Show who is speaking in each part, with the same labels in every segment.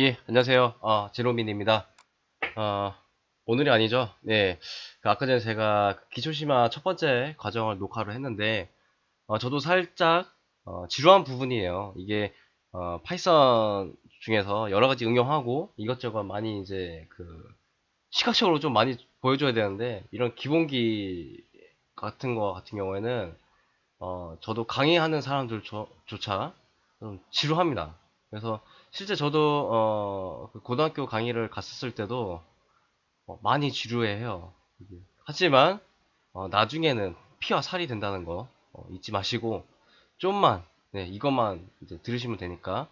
Speaker 1: 예, 안녕하세요. 제로민입니다. 어, 오늘이 아니죠. 네. 아까 전에 제가 기초심화 첫 번째 과정을 녹화를 했는데, 저도 살짝, 지루한 부분이에요. 이게, 파이썬 중에서 여러 가지 응용하고 이것저것 많이 이제 시각적으로 좀 많이 보여줘야 되는데, 이런 기본기 같은 거 같은 경우에는, 저도 강의하는 사람들조차 좀 지루합니다. 그래서 실제 저도 그 고등학교 강의를 갔었을 때도 많이 지루해요. 하지만 나중에는 피와 살이 된다는 거 잊지 마시고 좀만 네, 이것만 이제 들으시면 되니까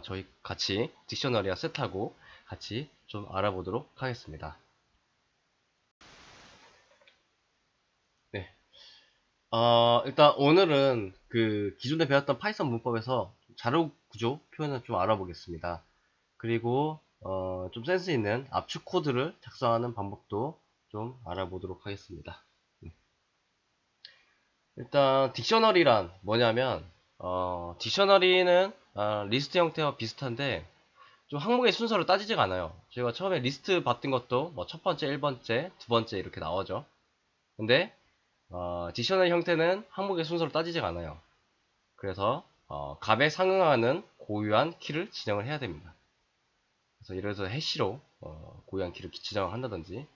Speaker 1: 저희 같이 딕셔너리와 셋하고 같이 좀 알아보도록 하겠습니다. 네. 일단 오늘은 그 기존에 배웠던 파이썬 문법에서 자료 구조 표현을 좀 알아보겠습니다. 그리고 좀 센스 있는 압축 코드를 작성하는 방법도 좀 알아보도록 하겠습니다. 일단 딕셔너리란 뭐냐면 딕셔너리는 리스트 형태와 비슷한데 좀 항목의 순서를 따지지가 않아요. 제가 처음에 리스트 봤던 것도 뭐 첫 번째, 1번째, 두 번째 이렇게 나오죠. 근데 딕셔너리 형태는 항목의 순서를 따지지가 않아요. 그래서 값에 상응하는 고유한 키를 지정을 해야 됩니다. 그래서 예를 들어서 해시로 고유한 키를 지정을 한다든지,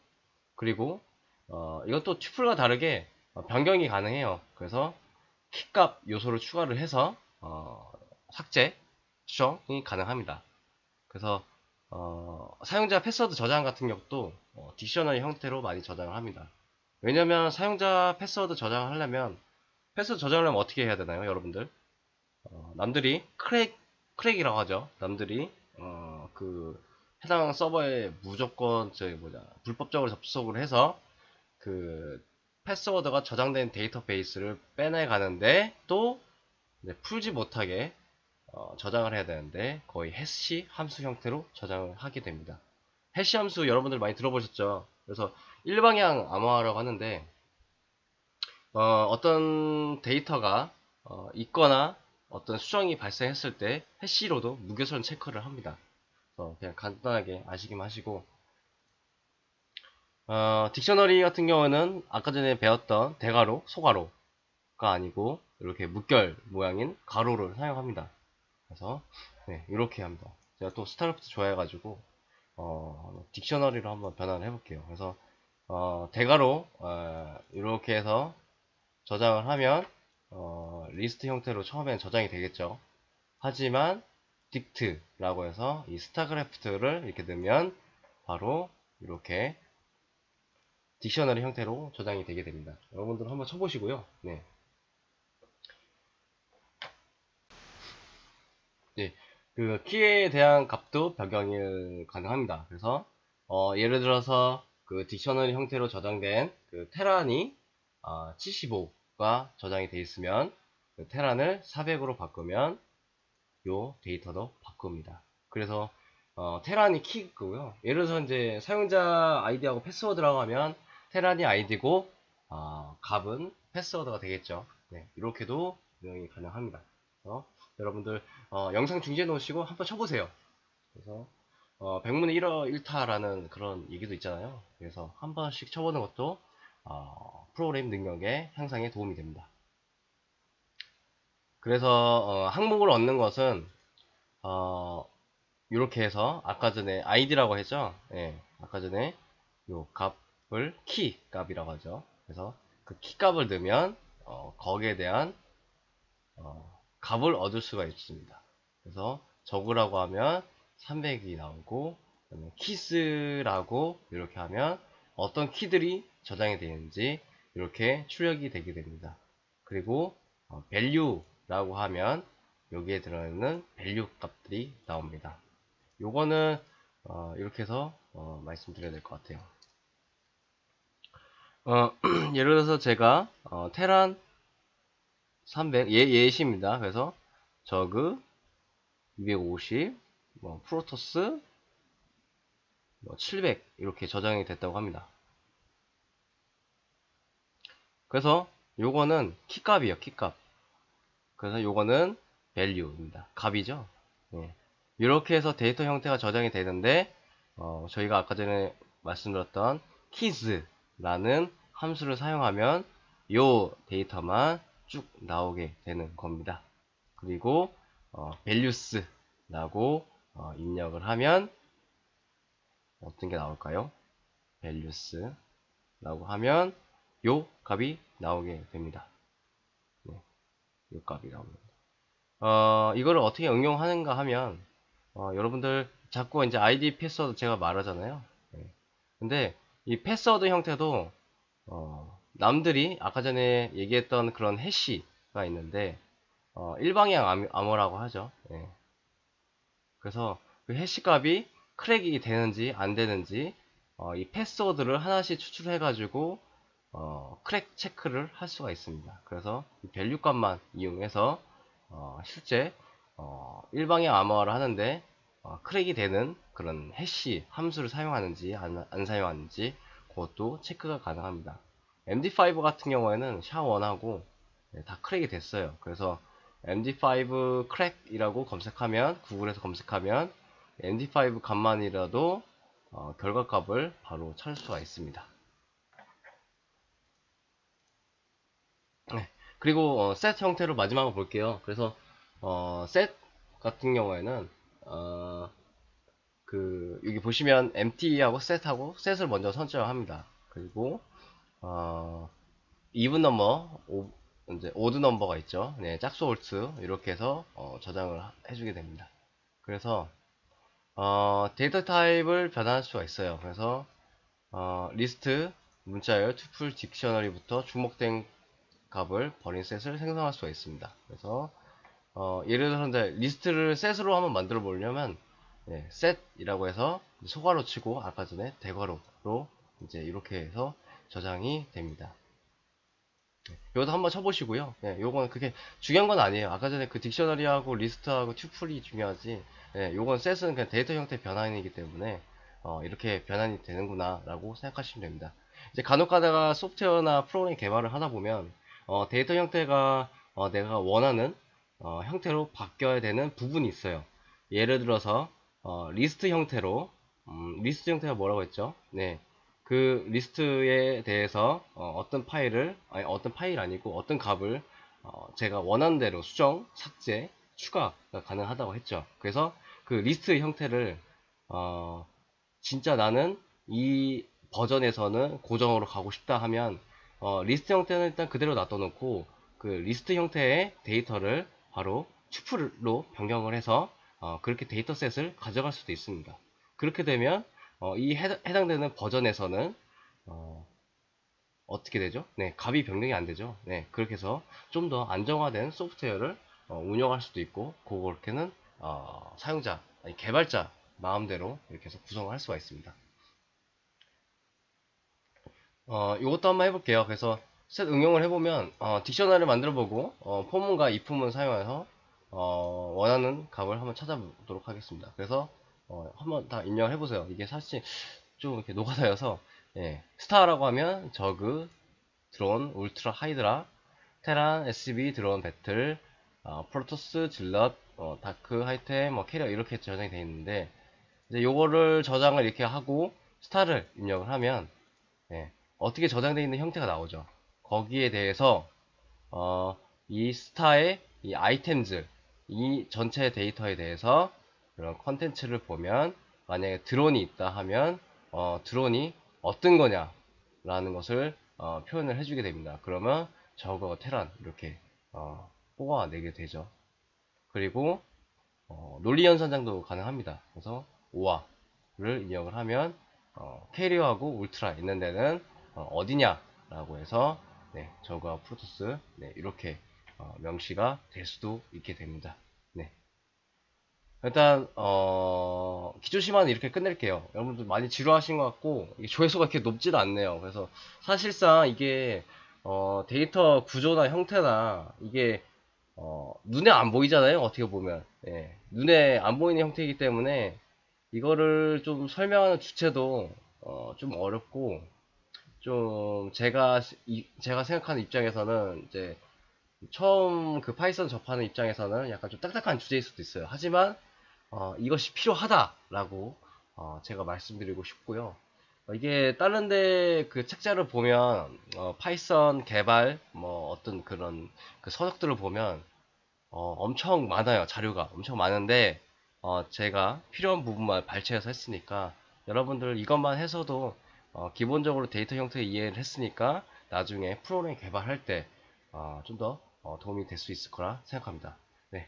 Speaker 1: 그리고 이것도 튜플과 다르게 변경이 가능해요. 그래서 키값 요소를 추가를 해서 삭제, 수정이 가능합니다. 그래서 사용자 패스워드 저장 같은 경우도 딕셔너리 형태로 많이 저장을 합니다. 왜냐면 사용자 패스워드 저장을 하려면 패스워드 저장을 하면 어떻게 해야 되나요, 여러분들? 남들이 크랙이라고 하죠. 남들이 그 해당 서버에 무조건 불법적으로 접속을 해서 그 패스워드가 저장된 데이터베이스를 빼내 가는데 또 풀지 못하게 저장을 해야 되는데 거의 해시 함수 형태로 저장을 하게 됩니다. 해시 함수 여러분들 많이 들어보셨죠? 그래서 일방향 암호화라고 하는데 어떤 데이터가 있거나 어떤 수정이 발생했을 때 해시로도 무교선 체크를 합니다. 그냥 간단하게 아시기만 하시고 딕셔너리 같은 경우는 아까 전에 배웠던 대괄호, 소괄호가 아니고 이렇게 무결 모양인 가로를 사용합니다. 그래서 네, 이렇게 합니다. 제가 또 스타크래프트 좋아해가지고 딕셔너리로 한번 변환을 해볼게요. 그래서 대괄호 이렇게 해서 저장을 하면 리스트 형태로 처음엔 저장이 되겠죠. 하지만 딕트라고 해서 이 스타크래프트를 이렇게 넣으면 바로 이렇게 딕셔너리 형태로 저장이 되게 됩니다. 여러분들 한번 쳐보시고요. 네. 네. 그 키에 대한 값도 변경이 가능합니다. 그래서 예를 들어서 그 딕셔너리 형태로 저장된 그 테란이 75가 저장이 되어 있으면 그 테란을 400으로 바꾸면 요 데이터도 바꿉니다. 그래서 테란이 키고요. 예를 들어서 이제 사용자 아이디하고 패스워드라고 하면 테란이 아이디고 값은 패스워드가 되겠죠. 네, 이렇게도 운영이 가능합니다. 그래서 여러분들 영상 중지해 놓으시고 한번 쳐보세요. 그래서 백문의 1타라는 그런 얘기도 있잖아요. 그래서 한 번씩 쳐보는 것도 프로그램 능력의 향상에 도움이 됩니다. 그래서 항목을 얻는 것은 이렇게 해서 아까 전에 id라고 했죠. 예, 아까 전에 요 값을 키 값이라고 하죠. 그래서 그 키 값을 넣으면 거기에 대한 값을 얻을 수가 있습니다. 그래서 적으라고 하면 300이 나오고 키스라고 이렇게 하면 어떤 키들이 저장이 되는지 이렇게 출력이 되게 됩니다. 그리고 value라고 하면 여기에 들어있는 value 값들이 나옵니다. 요거는 이렇게 해서 말씀드려야 될 것 같아요. 예를 들어서 제가 테란 300 예시입니다. 그래서 저그 250 프로토스 700 이렇게 저장이 됐다고 합니다. 그래서 요거는 키값이에요. 키값. 그래서 요거는 value입니다. 값이죠. 네. 이렇게 해서 데이터 형태가 저장이 되는데 저희가 아까 전에 말씀드렸던 keys라는 함수를 사용하면 이 데이터만 쭉 나오게 되는 겁니다. 그리고 values라고 입력을 하면 어떤 게 나올까요? values라고 하면 요 값이 나오게 됩니다. 네, 요 값이 나옵니다. 이거를 어떻게 응용하는가 하면 여러분들 자꾸 이제 아이디 패스워드 제가 말하잖아요. 네. 근데 이 패스워드 형태도 남들이 아까 전에 얘기했던 그런 해시가 있는데 일방향 암호라고 하죠. 네. 그래서 그 해시 값이 크랙이 되는지 안 되는지 이 패스워드를 하나씩 추출해 가지고 크랙 체크를 할 수가 있습니다. 그래서 이 밸류 값만 이용해서 실제 일방향 암호화를 하는데 크랙이 되는 그런 해시 함수를 사용하는지 안 사용하는지 그것도 체크가 가능합니다. MD5 같은 경우에는 샤1하고 다 크랙이 됐어요. 그래서 MD5 크랙이라고 검색하면 구글에서 검색하면 MD5 값만이라도 결과값을 바로 찾을 수가 있습니다. 네. 그리고 셋 형태로 마지막으로 볼게요. 그래서 셋 같은 경우에는 여기 보시면 empty하고 set하고 set을 먼저 선정합니다. 그리고 even 넘버, 이제 오드 넘버가 있죠. 네, 짝수 홀트 이렇게 해서 저장을 해주게 됩니다. 그래서 데이터 타입을 변환할 수가 있어요. 그래서 리스트, 문자열, 투플, 딕셔너리부터 주목된 값을 버린 셋을 생성할 수가 있습니다. 그래서 예를 들어서 이제 리스트를 셋으로 한번 만들어 보려면 셋이라고 해서 소괄호 치고 아까 전에 대괄호로 이제 이렇게 해서 저장이 됩니다. 이것도 한번 쳐보시고요. 요건 그게 중요한 건 아니에요. 아까 전에 그 딕셔너리하고 리스트하고 튜플이 중요하지. 요건 셋은 그냥 데이터 형태 변환이기 때문에 이렇게 변환이 되는구나 라고 생각하시면 됩니다. 이제 간혹 가다가 소프트웨어나 프로그램 개발을 하다 보면 데이터 형태가 내가 원하는 형태로 바뀌어야 되는 부분이 있어요. 예를 들어서 리스트 형태로 리스트 형태가 뭐라고 했죠? 네, 그 리스트에 대해서 어떤 파일을 어떤 파일 아니고 어떤 값을 제가 원하는 대로 수정, 삭제, 추가가 가능하다고 했죠. 그래서 그 리스트 형태를 진짜 나는 이 버전에서는 고정으로 가고 싶다 하면 리스트 형태는 일단 그대로 놔둬놓고 그 리스트 형태의 데이터를 바로 튜플로 변경을 해서 그렇게 데이터셋을 가져갈 수도 있습니다. 그렇게 되면 이 해당되는 버전에서는 어떻게 되죠? 네, 값이 변경이 안 되죠. 네, 그렇게 해서 좀 더 안정화된 소프트웨어를 운영할 수도 있고, 그렇게는 사용자, 아니 개발자 마음대로 이렇게 해서 구성을 할 수가 있습니다. 이것도 한번 해볼게요. 그래서 셋 응용을 해보면 딕셔너리를 만들어보고 포문과 if문 사용해서 원하는 값을 한번 찾아보도록 하겠습니다. 그래서 한번 다 입력을 해보세요. 이게 사실 좀 이렇게 노가다여서 스타라고 하면 저그, 드론, 울트라, 하이드라, 테란, SCB, 드론, 배틀, 프로토스, 질럿, 다크, 하이템, 캐리어 이렇게 저장이 되어 있는데 이제 요거를 저장을 이렇게 하고 스타를 입력을 하면 어떻게 저장되어 있는 형태가 나오죠. 거기에 대해서 이 스타의 이 아이템들, 이 전체 데이터에 대해서 그런 컨텐츠를 보면 만약에 드론이 있다 하면 드론이 어떤 거냐 라는 것을 표현을 해주게 됩니다. 그러면 저거 테란 이렇게 뽑아내게 되죠. 그리고 논리 연산장도 가능합니다. 그래서 오화를 입력을 하면 캐리어하고 울트라 있는 데는 어디냐 라고 해서 저거와 프로토스 이렇게 명시가 될 수도 있게 됩니다. 네. 일단 기초심화는 이렇게 끝낼게요. 여러분들 많이 지루하신 것 같고 이게 조회수가 그렇게 높지도 않네요. 그래서 사실상 이게 데이터 구조나 형태나 이게 눈에 안 보이잖아요. 어떻게 보면 눈에 안 보이는 형태이기 때문에 이거를 좀 설명하는 주체도 좀 어렵고 좀 제가 생각하는 입장에서는 이제 처음 그 파이썬 접하는 입장에서는 약간 좀 딱딱한 주제일 수도 있어요. 하지만 이것이 필요하다라고 제가 말씀드리고 싶고요. 이게 다른데 그 책자를 보면 파이썬 개발 뭐 어떤 그런 그 서적들을 보면 엄청 많아요. 자료가 엄청 많은데 제가 필요한 부분만 발췌해서 했으니까 여러분들 이것만 해서도 기본적으로 데이터 형태 이해를 했으니까 나중에 프로그램 개발할 때 좀 더 도움이 될 수 있을 거라 생각합니다. 네,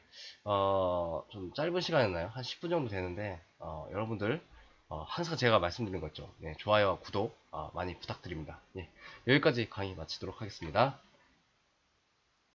Speaker 1: 좀 짧은 시간이었나요? 한 10분 정도 되는데 여러분들 항상 제가 말씀드린 거 있죠. 네, 좋아요와 구독 많이 부탁드립니다. 네, 여기까지 강의 마치도록 하겠습니다.